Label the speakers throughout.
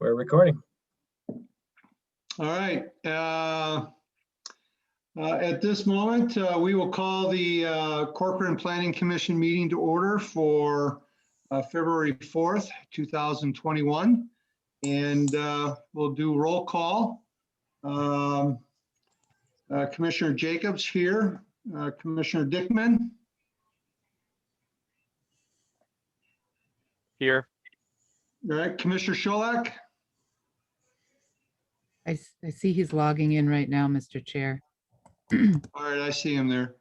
Speaker 1: we're recording.
Speaker 2: All right. At this moment, we will call the Corcoran Planning Commission meeting to order for February 4th, 2021. And we'll do roll call. Commissioner Jacobs here, Commissioner Dickman.
Speaker 3: Here.
Speaker 2: All right, Commissioner Scholak.
Speaker 4: I see he's logging in right now, Mr. Chair.
Speaker 2: All right, I see him there.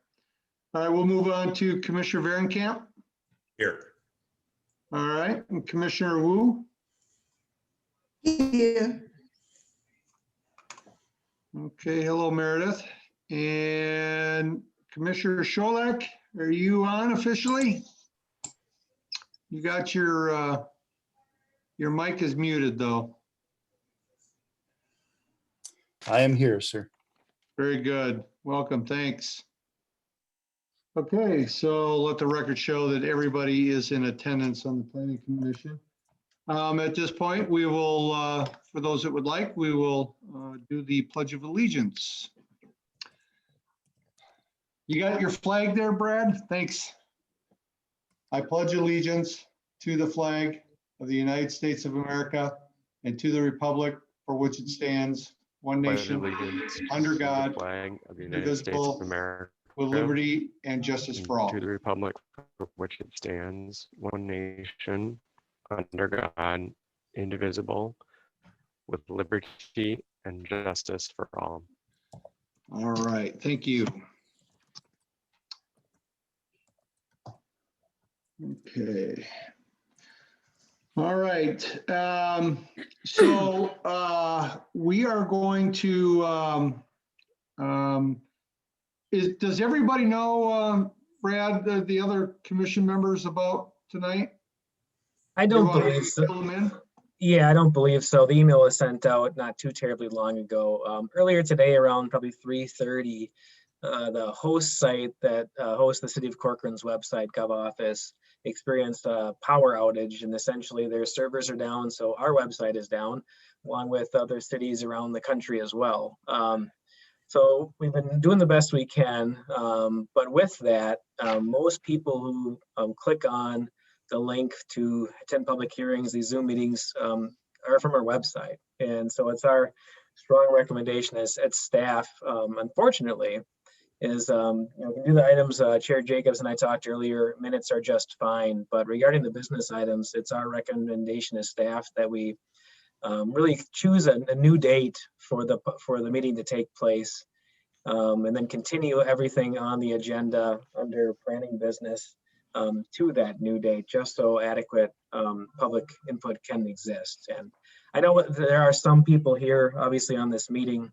Speaker 2: All right, we'll move on to Commissioner Varenkamp.
Speaker 5: Here.
Speaker 2: All right, and Commissioner Wu.
Speaker 6: Here.
Speaker 2: Okay, hello Meredith. And Commissioner Scholak, are you on officially? You got your mic is muted though.
Speaker 5: I am here, sir.
Speaker 2: Very good. Welcome. Thanks. Okay, so let the record show that everybody is in attendance on the Planning Commission. At this point, we will, for those that would like, we will do the Pledge of Allegiance. You got your flag there, Brad? Thanks. I pledge allegiance to the flag of the United States of America and to the republic for which it stands, one nation, under God,
Speaker 3: flag of the United States
Speaker 2: indivisible,
Speaker 3: of America,
Speaker 2: with liberty and justice for all.
Speaker 3: to the republic for which it stands, one nation, under God, indivisible, with liberty and justice for all.
Speaker 2: All right, thank you. Okay. All right. So we are going to, does everybody know, Brad, the other commission members about tonight?
Speaker 1: I don't believe so.
Speaker 2: Fill them in?
Speaker 1: Yeah, I don't believe so. The email was sent out not too terribly long ago. Earlier today, around probably 3:30, the host site that hosts the City of Corcoran's website, GovOffice, experienced a power outage, and essentially their servers are down, so our website is down, along with other cities around the country as well. So we've been doing the best we can, but with that, most people who click on the link to attend public hearings, these Zoom meetings, are from our website. And so it's our strong recommendation as staff, unfortunately, is we can do the items Chair Jacobs and I talked earlier, minutes are just fine, but regarding the business items, it's our recommendation as staff that we really choose a new date for the meeting to take place, and then continue everything on the agenda under planning business to that new date, just so adequate public input can exist. And I know there are some people here obviously on this meeting,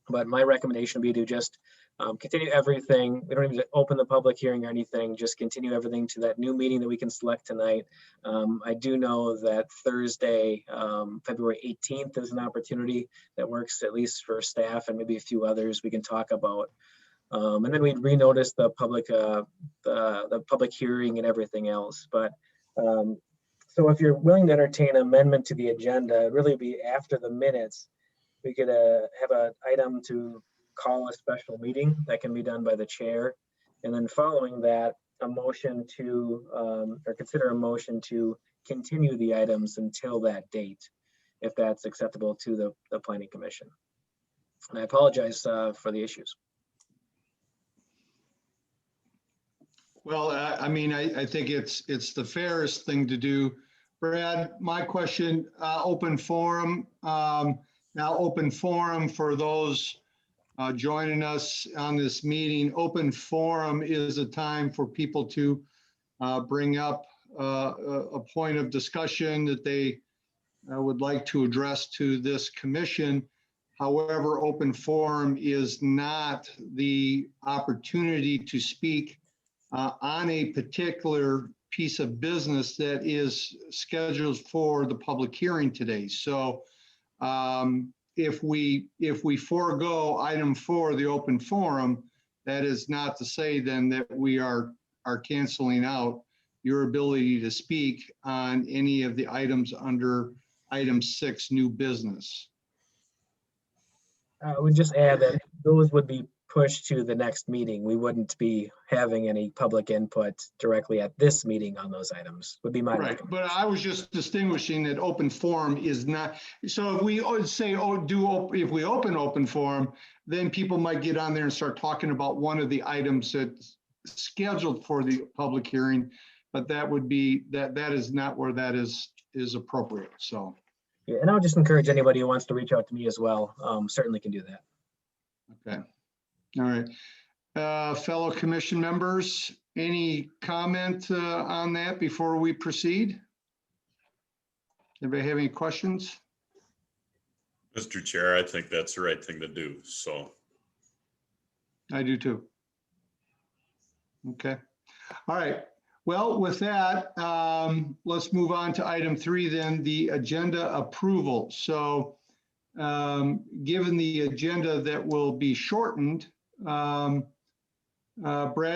Speaker 1: but my recommendation would be to just continue everything. We don't need to open the public hearing or anything, just continue everything to that new meeting that we can select tonight. I do know that Thursday, February 18th is an opportunity that works at least for staff and maybe a few others we can talk about. And then we'd renotice the public hearing and everything else. But so if you're willing to entertain an amendment to the agenda, it'd really be after the minutes, we could have an item to call a special meeting that can be done by the chair. And then following that, a motion to, or consider a motion to continue the items until that date, if that's acceptable to the Planning Commission. And I apologize for the issues.
Speaker 2: Well, I mean, I think it's the fairest thing to do. Brad, my question, open forum. Now open forum for those joining us on this meeting. Open forum is a time for people to bring up a point of discussion that they would like to address to this commission. However, open forum is not the opportunity to speak on a particular piece of business that is scheduled for the public hearing today. So if we forego item 4, the open forum, that is not to say then that we are canceling out your ability to speak on any of the items under item 6, new business.
Speaker 1: I would just add that those would be pushed to the next meeting. We wouldn't be having any public input directly at this meeting on those items, would be my.
Speaker 2: Right, but I was just distinguishing that open forum is not, so if we say, if we open forum, then people might get on there and start talking about one of the items that's scheduled for the public hearing, but that would be, that is not where that is appropriate, so.
Speaker 1: Yeah, and I would just encourage anybody who wants to reach out to me as well, certainly can do that.
Speaker 2: Okay, all right. Fellow commission members, any comment on that before we proceed? Anybody have any questions?
Speaker 6: Mr. Chair, I think that's the right thing to do, so.
Speaker 2: I do too. Okay, all right. Well, with that, let's move on to item 3 then, the agenda approval. So given the agenda that will be shortened, Brad,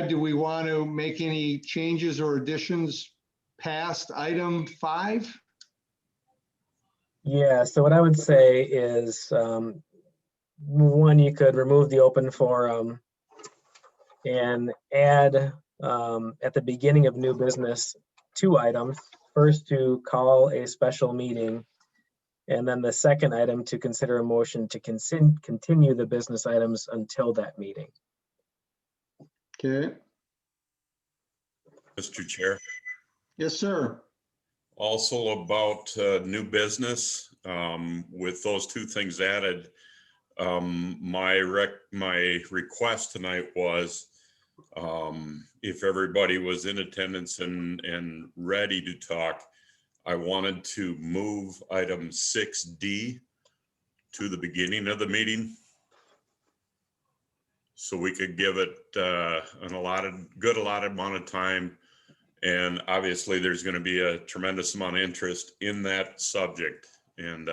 Speaker 2: do we want to make any changes or additions past item 5?
Speaker 1: Yeah, so what I would say is, one, you could remove the open forum and add at the beginning of new business 2 items. First, to call a special meeting, and then the second item to consider a motion to continue the business items until that meeting.
Speaker 2: Okay.
Speaker 6: Mr. Chair,
Speaker 2: Yes, sir.
Speaker 6: also about new business, with those 2 things added, my request tonight was if everybody was in attendance and ready to talk, I wanted to move item 6D to the beginning of the meeting, so we could give it an allotted amount of time. And obviously there's going to be a tremendous amount of interest in that subject, and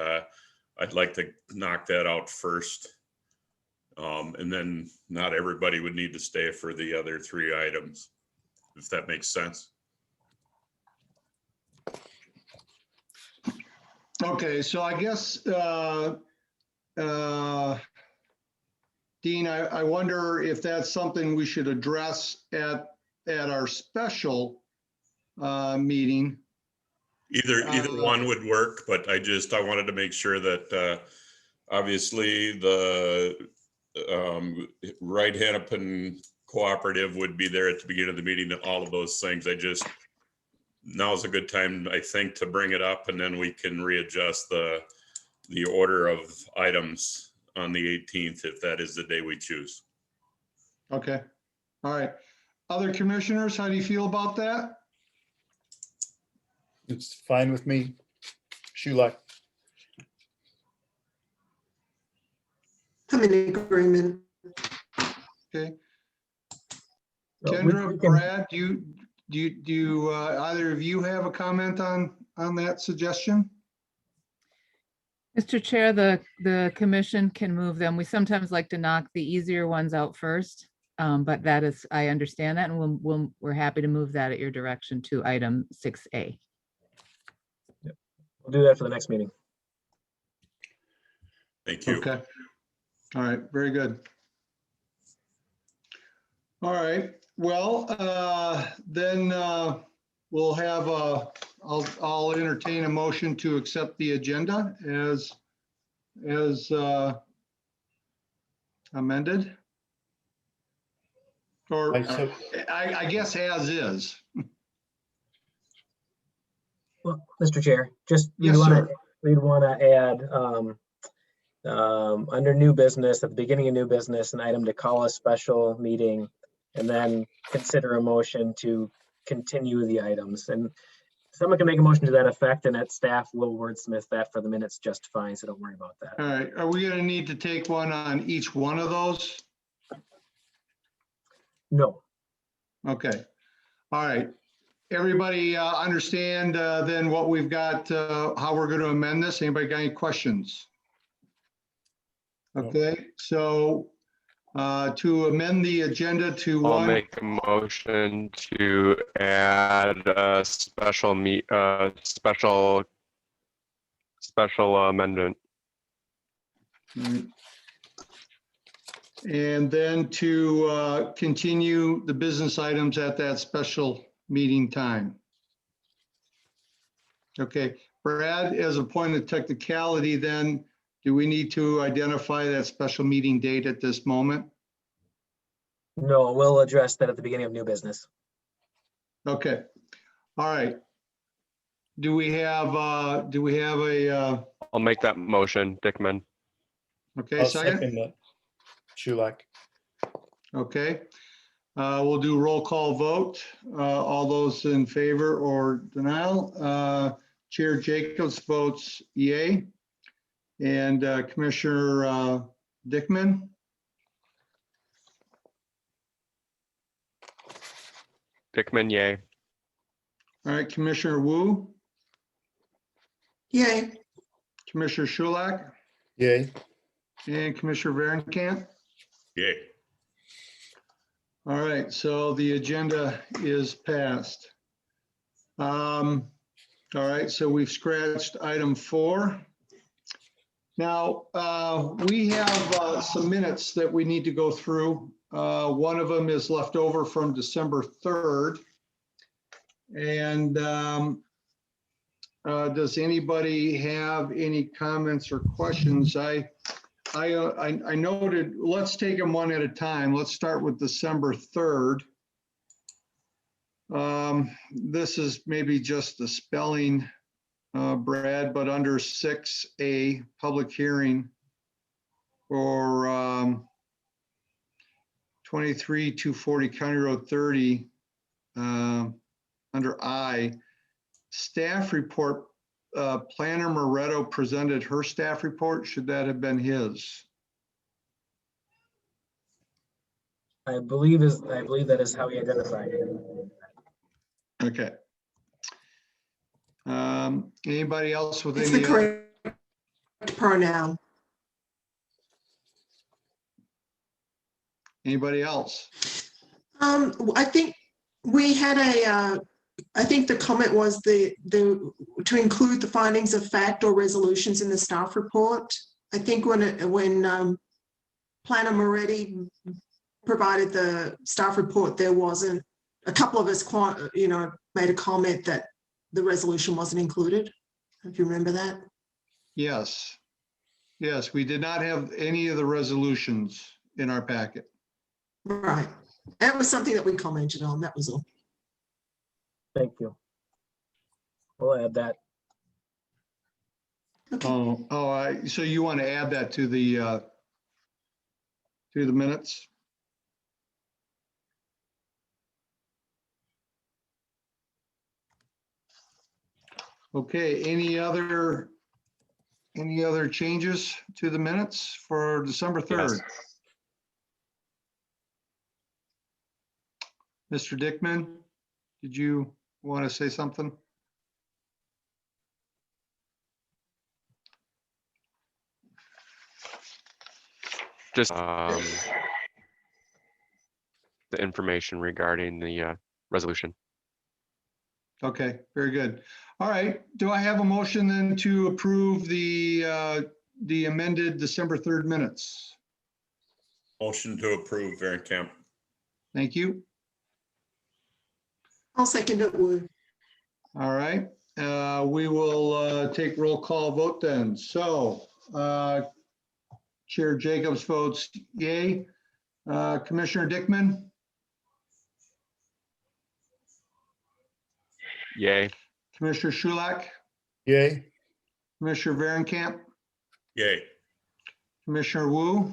Speaker 6: I'd like to knock that out first. And then not everybody would need to stay for the other 3 items, if that makes sense.
Speaker 2: Okay, so I guess, Dean, I wonder if that's something we should address at our special meeting.
Speaker 6: Either one would work, but I wanted to make sure that obviously the Right Hennepin Cooperative would be there at the beginning of the meeting, all of those things. Now's a good time, I think, to bring it up, and then we can readjust the order of items on the 18th, if that is the day we choose.
Speaker 2: Okay, all right. Other commissioners, how do you feel about that?
Speaker 5: It's fine with me. Shulak.
Speaker 7: I'm in agreement.
Speaker 2: Okay,
Speaker 1: So
Speaker 2: Kendra,
Speaker 1: we can-
Speaker 2: Brad, do you either of you have a comment on that suggestion?
Speaker 4: Mr. Chair, the commission can move them. We sometimes like to knock the easier ones out first, but that is, I understand that, and we're happy to move that at your direction to item 6A.
Speaker 1: We'll do that for the next meeting.
Speaker 6: Thank you.
Speaker 2: Okay, all right, very good. All right, well, then we'll have I'll entertain a motion to accept the agenda as amended. Or I guess as is.
Speaker 1: Well, Mr. Chair, just
Speaker 2: Yes, sir.
Speaker 1: we'd want to add under new business, at the beginning of new business, an item to call a special meeting and then consider a motion to continue the items. And someone can make a motion to that effect, and that staff will wordsmith that for the minutes just fine, so don't worry about that.
Speaker 2: All right, are we going to need to take one on each one of those?
Speaker 1: No.
Speaker 2: Okay, all right. Everybody understand then what we've got, how we're going to amend this? Anybody got any questions? Okay, so to amend the agenda to
Speaker 3: I'll
Speaker 2: one.
Speaker 3: make a motion to add a special special amendment.
Speaker 2: Right. And then to continue the business items at that special meeting time. Okay, Brad, as a point of technicality, then, do we need to identify that special meeting date at this moment?
Speaker 1: No, we'll address that at the beginning of new business.
Speaker 2: Okay, all right. Do we have a,
Speaker 3: I'll make that motion, Dickman.
Speaker 2: okay,
Speaker 5: I'll
Speaker 2: second?
Speaker 5: second that. Shulak.
Speaker 2: Okay, we'll do roll call vote. All those in favor or denial. Chair Jacobs votes yay. And Commissioner Dickman,
Speaker 3: Dickman, yay.
Speaker 2: all right, Commissioner Wu,
Speaker 7: Yay.
Speaker 2: Commissioner Shulak,
Speaker 5: Yay.
Speaker 2: and Commissioner Varenkamp.
Speaker 6: Yay.
Speaker 2: All right, so the agenda is passed. All right, so we've scratched item 4. Now, we have some minutes that we need to go through. One of them is left over from December 3rd. And does anybody have any comments or questions? I noted, let's take them one at a time. Let's start with December 3rd. This is maybe just the spelling, Brad, but under 6A, public hearing for 23-240 County Road 30, under I, staff report, Planner Moretto presented her staff report. Should that have been his?
Speaker 1: I believe that is how he identified it.
Speaker 2: Okay. Anybody else with
Speaker 7: It's the
Speaker 2: any?
Speaker 7: correct pronoun.
Speaker 2: Anybody else?
Speaker 7: I think we had I think the comment was to include the findings of fact or resolutions in the staff report. I think when Planner Moretti provided the staff report, there wasn't, a couple of us made a comment that the resolution wasn't included. If you remember that.
Speaker 2: Yes. Yes, we did not have any of the resolutions in our packet.
Speaker 7: Right. That was something that we commented on. That was all.
Speaker 1: Thank you. We'll add that.
Speaker 7: Okay.
Speaker 2: So you want to add that to the minutes? Okay, any other changes to the minutes for December 3rd?
Speaker 3: Yes.
Speaker 2: Mr. Dickman, did you want to say something?
Speaker 3: Just the information regarding the resolution.
Speaker 2: Okay, very good. All right, do I have a motion then to approve the amended December 3rd minutes?
Speaker 6: Motion to approve, Varenkamp.
Speaker 2: Thank you.
Speaker 7: I'll second it. Wu.
Speaker 2: All right, we will take roll call vote then. So Chair Jacobs votes yay. Commissioner Dickman,
Speaker 3: Yay.
Speaker 2: Commissioner Shulak,
Speaker 5: Yay.
Speaker 2: Commissioner Varenkamp,
Speaker 6: Yay.
Speaker 2: Commissioner Wu.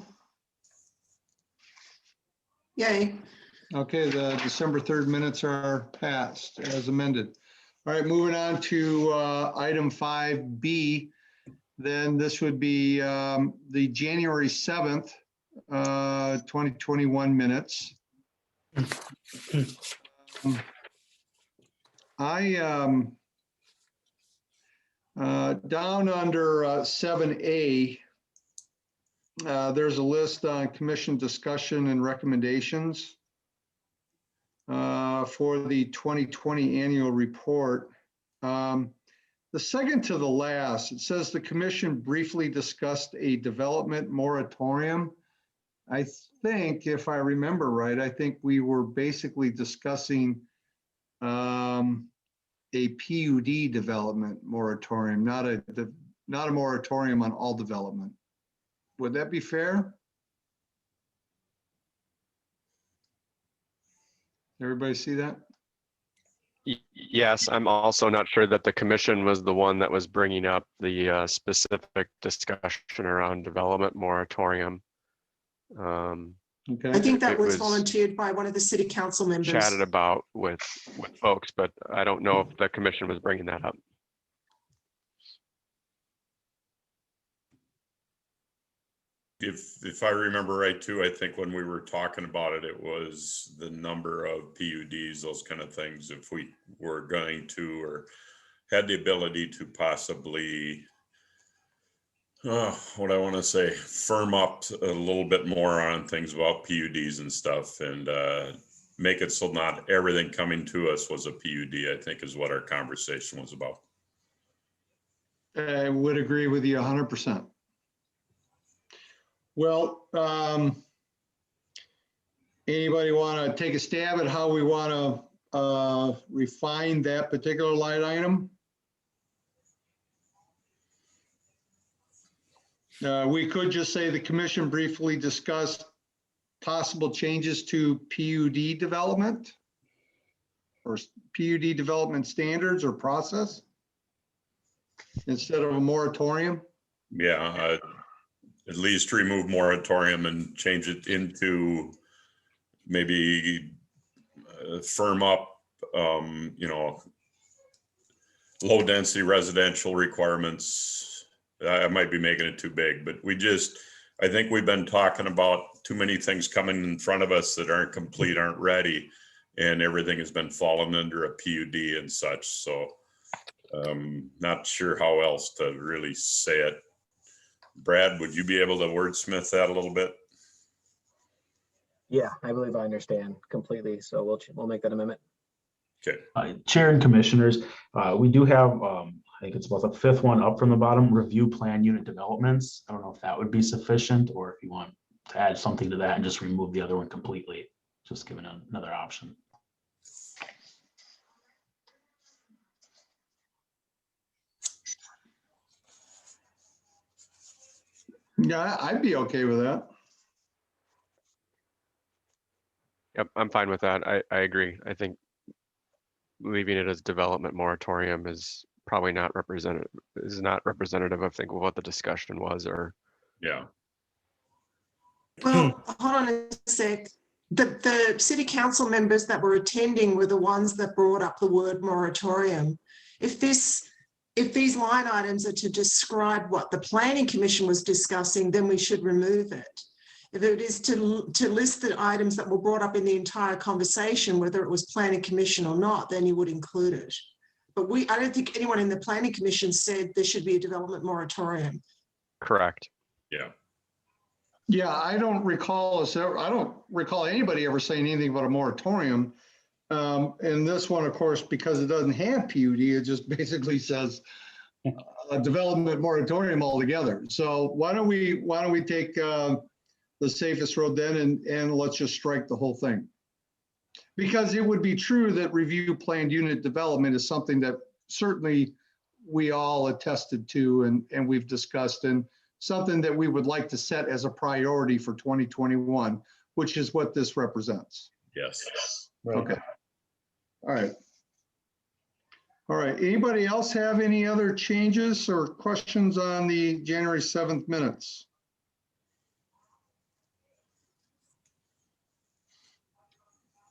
Speaker 7: Yay.
Speaker 2: Okay, the December 3rd minutes are passed as amended. All right, moving on to item 5B. Then this would be the January 7th, 2021 minutes. Down under 7A, there's a list on commission discussion and recommendations for the 2020 annual report. the second to the last, it says the commission briefly discussed a development moratorium. I think, if I remember right, I think we were basically discussing a PUD development moratorium, not a moratorium on all development. Would that be fair? Everybody see that?
Speaker 3: Yes, I'm also not sure that the commission was the one that was bringing up the specific discussion around development moratorium.
Speaker 7: I
Speaker 2: Okay,
Speaker 7: think that
Speaker 3: It
Speaker 7: was
Speaker 3: was
Speaker 7: volunteered by one of the city council members.
Speaker 3: Chatted about with folks, but I don't know if the commission was bringing that up.
Speaker 6: If I remember right too, I think when we were talking about it, it was the number of PUDs, those kind of things. If we were going to, or had the ability to possibly, what I want to say, firm up a little bit more on things about PUDs and stuff, and make it so not everything coming to us was a PUD, I think is what our conversation was about.
Speaker 2: I would agree with you 100%. Well, anybody want to take a stab at how we want to refine that particular line item? We could just say the commission briefly discussed possible changes to PUD development or PUD development standards or process instead of a moratorium.
Speaker 6: Yeah, at least remove moratorium and change it into maybe firm up, low density residential requirements. I might be making it too big, but I think we've been talking about too many things coming in front of us that aren't complete, aren't ready, and everything has been falling under a PUD and such. So not sure how else to really say it. Brad, would you be able to wordsmith that a little bit?
Speaker 1: Yeah, I believe I understand completely. So we'll make that amendment.
Speaker 6: Okay.
Speaker 8: Chair and commissioners, we do have, I think it's about the fifth one up from the bottom, review plan unit developments. I don't know if that would be sufficient or if you want to add something to that and just remove the other one completely, just giving another option.
Speaker 2: Yeah, I'd be okay with that.
Speaker 3: Yep, I'm fine with that. I agree. I think leaving it as development moratorium is probably not representative, I think, of what the discussion was, or.
Speaker 6: Yeah.
Speaker 7: Well, hold on a sec. The city council members that were attending were the ones that brought up the word moratorium. If these line items are to describe what the planning commission was discussing, then we should remove it. If it is to list the items that were brought up in the entire conversation, whether it was planning commission or not, then you would include it. But I don't think anyone in the planning commission said there should be a development moratorium.
Speaker 3: Correct.
Speaker 6: Yeah.
Speaker 2: Yeah, I don't recall anybody ever saying anything about a moratorium. And this one, of course, because it doesn't have PUD, it just basically says a development moratorium altogether. So why don't we take the safest road then and let's just strike the whole thing? Because it would be true that review planned unit development is something that certainly we all attested to and we've discussed, and something that we would like to set as a priority for 2021, which is what this represents.
Speaker 6: Yes.
Speaker 2: Okay. All right. All right. Anybody else have any other changes or questions on the January 7th minutes?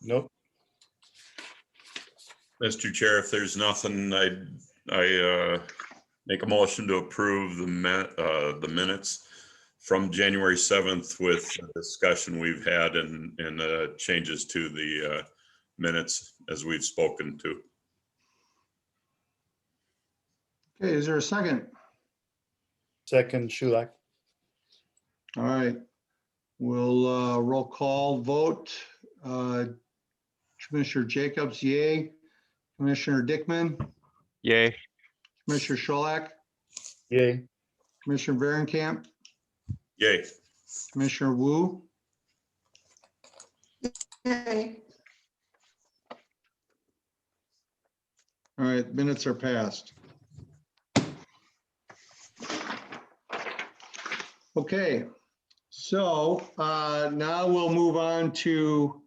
Speaker 5: Nope.
Speaker 6: Mr. Chair, if there's nothing, I make a motion to approve the minutes from January 7th with the discussion we've had and changes to the minutes as we've spoken to.
Speaker 2: Okay, is there a second?
Speaker 5: Second, Shulak.
Speaker 2: All right. We'll roll call vote. Commissioner Jacobs, yay. Commissioner Dickman,
Speaker 3: Yay.
Speaker 2: Commissioner Scholak,
Speaker 5: Yay.
Speaker 2: Commissioner Varenkamp,
Speaker 6: Yay.
Speaker 2: Commissioner Wu,
Speaker 7: Yay.
Speaker 2: all right, minutes are passed. Okay, so now we'll move on to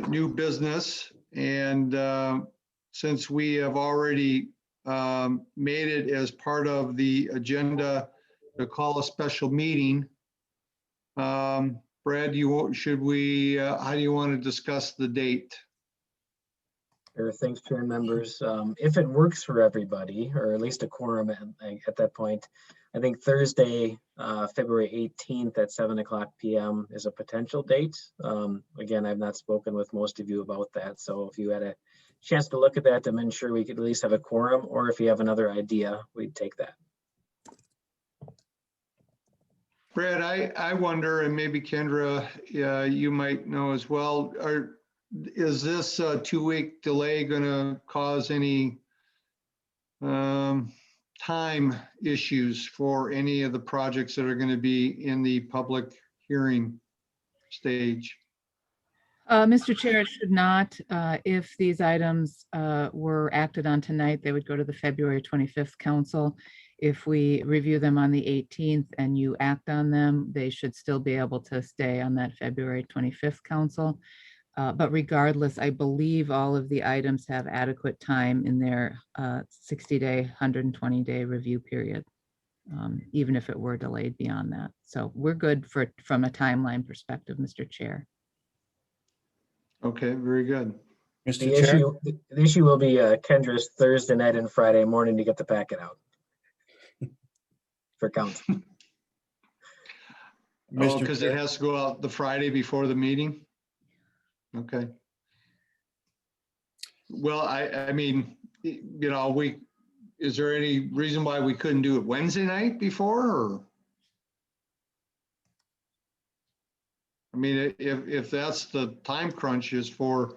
Speaker 2: new business. And since we have already made it as part of the agenda to call a special meeting, Brad, how do you want to discuss the date?
Speaker 1: Sure, thanks, Chair and members. If it works for everybody, or at least a quorum at that point, I think Thursday, February 18th at 7:00 p.m. is a potential date. Again, I've not spoken with most of you about that, so if you had a chance to look at that to ensure we could at least have a quorum, or if you have another idea, we'd take that.
Speaker 2: Brad, I wonder, and maybe Kendra, you might know as well, is this 2-week delay going to cause any time issues for any of the projects that are going to be in the public hearing stage?
Speaker 4: Mr. Chair, it should not. If these items were acted on tonight, they would go to the February 25th council. If we review them on the 18th and you act on them, they should still be able to stay on that February 25th council. But regardless, I believe all of the items have adequate time in their 60-day, 120-day review period, even if it were delayed beyond that. So we're good from a timeline perspective, Mr. Chair.
Speaker 2: Okay, very good.
Speaker 5: Mr. Chair,
Speaker 1: The issue will be Kendra's Thursday night and Friday morning to get the packet out for council.
Speaker 2: Oh,
Speaker 5: Mr.
Speaker 2: because it
Speaker 5: Chair,
Speaker 2: has to go out the Friday before the meeting? Okay. Well, I mean, you know, is there any reason why we couldn't do it Wednesday night before, or? I mean, if that's the time crunch is for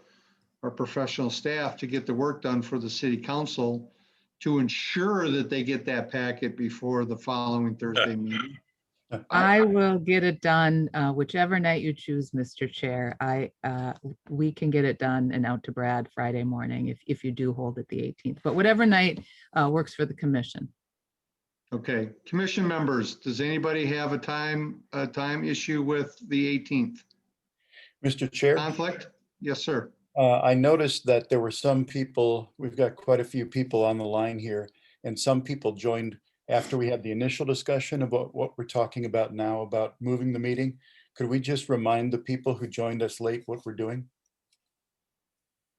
Speaker 2: our professional staff to get the work done for the city council to ensure that they get that packet before the following Thursday meeting.
Speaker 4: I will get it done whichever night you choose, Mr. Chair. We can get it done and out to Brad Friday morning if you do hold it the 18th, but whatever night works for the commission.
Speaker 2: Okay, commission members, does anybody have a time issue with the 18th?
Speaker 5: Mr. Chair,
Speaker 2: Conflict? Yes, sir.
Speaker 5: I noticed that there were some people, we've got quite a few people on the line here, and some people joined after we had the initial discussion about what we're talking about now, about moving the meeting. Could we just remind the people who joined us late what we're doing?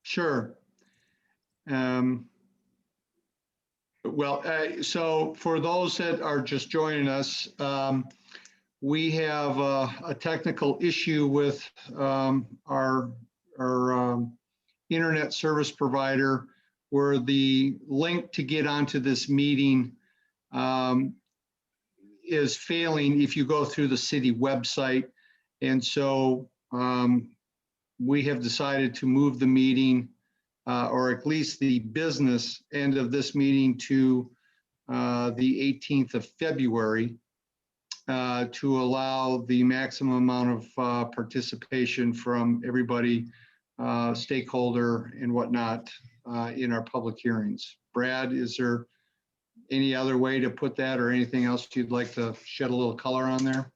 Speaker 2: Sure. Well, so for those that are just joining us, we have a technical issue with our internet service provider, where the link to get onto this meeting is failing if you go through the city website. And so we have decided to move the meeting, or at least the business end of this meeting, to the 18th of February to allow the maximum amount of participation from everybody, stakeholder and whatnot, in our public hearings. Brad, is there any other way to put that, or anything else you'd like to shed a little color on there?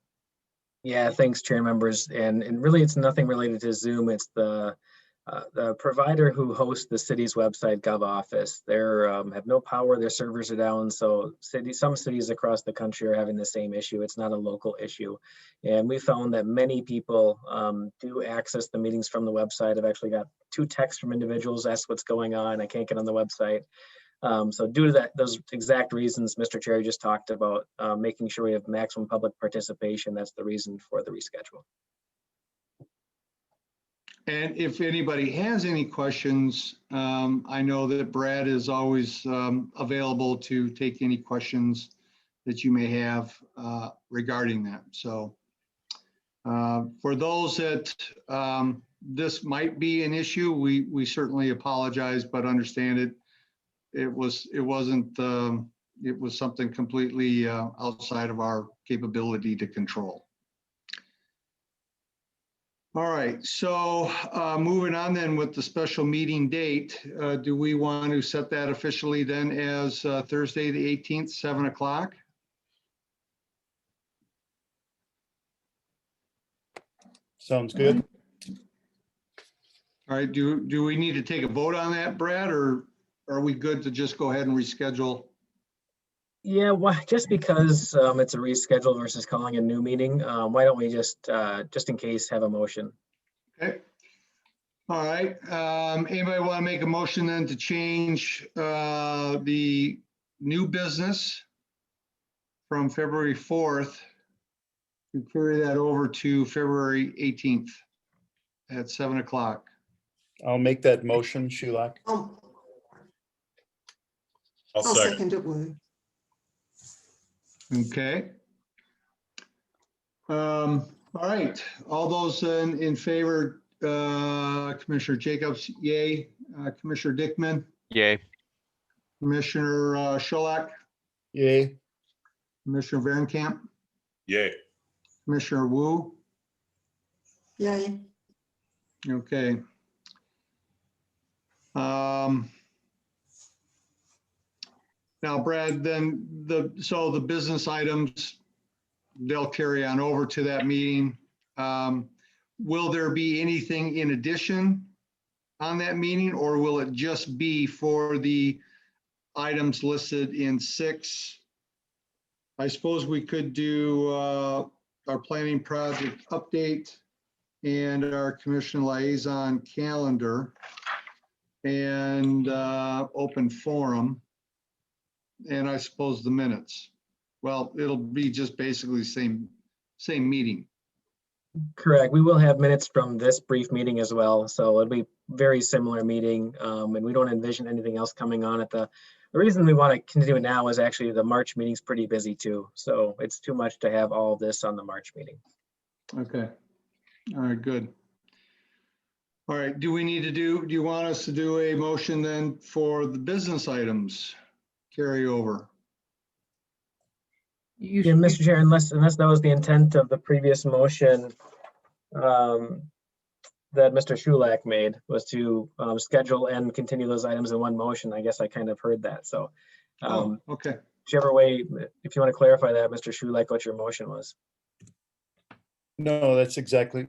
Speaker 1: Yeah, thanks, chair members. And really, it's nothing related to Zoom. It's the provider who hosts the city's website, GovOffice. They have no power, their servers are down. So some cities across the country are having the same issue. It's not a local issue. And we found that many people do access the meetings from the website. I've actually got 2 texts from individuals, ask what's going on, I can't get on the website. So due to those exact reasons Mr. Chair just talked about, making sure we have maximum public participation, that's the reason for the reschedule.
Speaker 2: And if anybody has any questions, I know that Brad is always available to take any questions that you may have regarding that. So For those that this might be an issue, we certainly apologize, but understand it. It wasn't, it was something completely outside of our capability to control. All right, so moving on then with the special meeting date, do we want to set that officially then as Thursday, the 18th, 7 o'clock?
Speaker 5: Sounds good.
Speaker 2: All right, do we need to take a vote on that, Brad, or are we good to just go ahead and reschedule?
Speaker 1: Yeah, just because it's a reschedule versus calling a new meeting, why don't we just in case, have a motion?
Speaker 2: Okay. All right, anybody want to make a motion then to change the new business from February 4th to carry that over to February 18th at 7 o'clock?
Speaker 5: I'll make that motion, Shulak.
Speaker 7: I'll
Speaker 6: I'll second.
Speaker 7: second it, Wu.
Speaker 2: Okay. All right, all those in favor, Commissioner Jacobs, yay. Commissioner Dickman,
Speaker 3: Yay.
Speaker 2: Commissioner Scholak,
Speaker 5: Yay.
Speaker 2: Commissioner Varenkamp,
Speaker 6: Yay.
Speaker 2: Commissioner Wu.
Speaker 7: Yay.
Speaker 2: Okay. Now, Brad, then so the business items, they'll carry on over to that meeting. Will there be anything in addition on that meeting, or will it just be for the items listed in 6? I suppose we could do our planning project update and our commission liaison calendar and open forum. And I suppose the minutes. Well, it'll be just basically same meeting.
Speaker 1: Correct. We will have minutes from this brief meeting as well. So it'll be very similar meeting. And we don't envision anything else coming on at the reason we want to continue it now is actually the March meeting's pretty busy too. So it's too much to have all this on the March meeting.
Speaker 2: Okay. All right, good. All right, do you want us to do a motion then for the business items carryover?
Speaker 4: You
Speaker 1: Yeah,
Speaker 4: should,
Speaker 1: Mr. Chair, unless that was the intent of the previous motion that Mr. Shulak made, was to schedule and continue those items in one motion. I guess I kind of heard that. So
Speaker 2: Okay.
Speaker 1: whichever way, if you want to clarify that, Mr. Shulak, what your motion was.
Speaker 5: No, that's exactly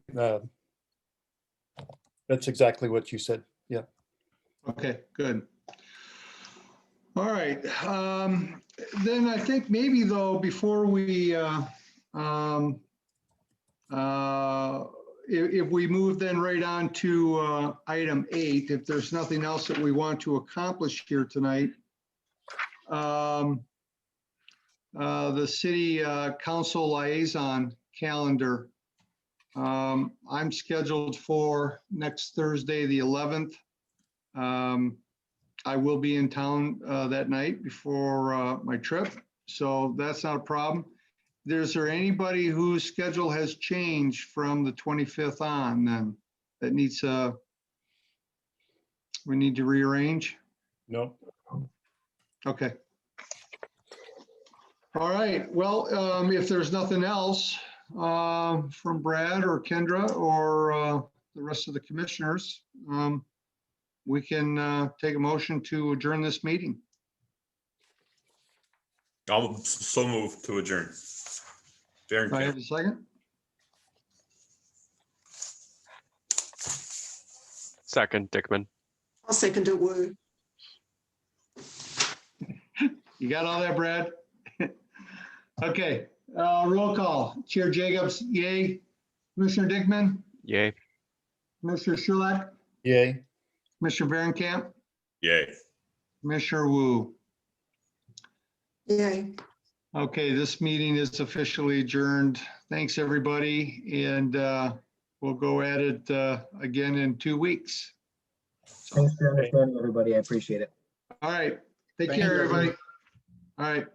Speaker 5: what you said. Yeah.
Speaker 2: Okay, good. All right. Then I think maybe though, before we, if we move then right on to item 8, if there's nothing else that we want to accomplish here tonight, the city council liaison calendar. I'm scheduled for next Thursday, the 11th. I will be in town that night before my trip, so that's not a problem. Is there anybody whose schedule has changed from the 25th on then that needs we need to rearrange?
Speaker 5: No.
Speaker 2: Okay. All right, well, if there's nothing else from Brad or Kendra or the rest of the commissioners, we can take a motion to adjourn this meeting.
Speaker 6: I'll so move to adjourn.
Speaker 2: Do I have a second?
Speaker 3: Second, Dickman.
Speaker 7: I'll second it, Wu.
Speaker 2: You got all that, Brad? Okay, roll call. Chair Jacobs, yay. Commissioner Dickman,
Speaker 3: Yay.
Speaker 2: Commissioner Shulak,
Speaker 5: Yay.
Speaker 2: Commissioner Varenkamp,
Speaker 6: Yay.
Speaker 2: Commissioner Wu.
Speaker 7: Yay.
Speaker 2: Okay, this meeting is officially adjourned. Thanks, everybody, and we'll go at it again in 2 weeks.
Speaker 1: Thanks for understanding, everybody. I appreciate it.
Speaker 2: All right, take
Speaker 5: Thank
Speaker 2: care,
Speaker 5: you.
Speaker 2: everybody. All right.